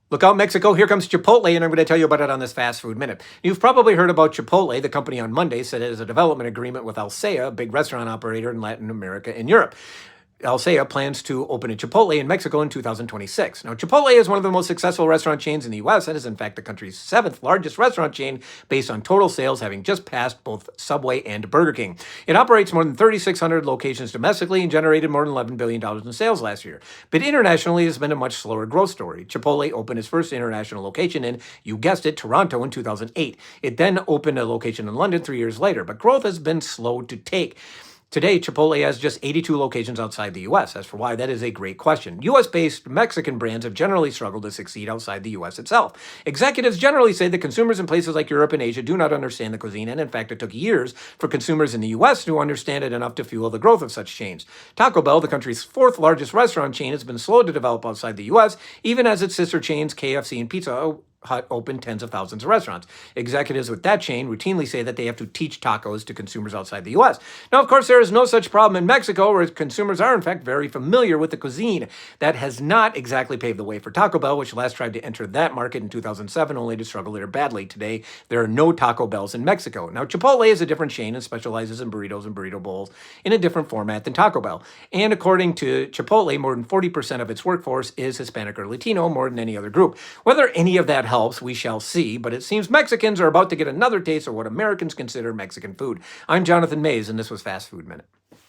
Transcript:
Look out, Mexico. Here comes Chipotle, and I'm going to tell you about it on this Fast Food Minute. You've probably heard about Chipotle. The company on Monday said it has a development agreement with Alsea, a big restaurant operator in Latin America and Europe. Alsea plans to open a Chipotle in Mexico in 2026. Now, Chipotle is one of the most successful restaurant chains in the U.S. and is, in fact, the country's seventh largest restaurant chain based on total sales, having just passed both Subway and Burger King. It operates more than 3,600 locations domestically and generated more than $11 billion in sales last year. But internationally, it's been a much slower growth story. Chipotle opened its first international location in, you guessed it, Toronto in 2008. It then opened a location in London 3 years later, but growth has been slow to take. Today, Chipotle has just 82 locations outside the U.S. As for why, that is a great question. U.S.-based Mexican brands have generally struggled to succeed outside the U.S. itself. Executives generally say that consumers in places like Europe and Asia do not understand the cuisine, and in fact, it took years for consumers in the U.S. to understand it enough to fuel the growth of such chains. Taco Bell, the country's fourth largest restaurant chain, has been slow to develop outside the U.S., even as its sister chains KFC and Pizza Hut opened tens of thousands of restaurants. Executives with that chain routinely say that they have to teach tacos to consumers outside the U.S. Now, of course, there is no such problem in Mexico, where consumers are, in fact, very familiar with the cuisine. That has not exactly paved the way for Taco Bell, which last tried to enter that market in 2007, only to struggle there badly. Today, there are no Taco Bells in Mexico. Now, Chipotle is a different chain and specializes in burritos and burrito bowls in a different format than Taco Bell. And according to Chipotle, more than 40% of its workforce is Hispanic or Latino, more than any other group. Whether any of that helps, we shall see, but it seems Mexicans are about to get another taste of what Americans consider Mexican food. I'm Jonathan Mays, and this was Fast Food Minute.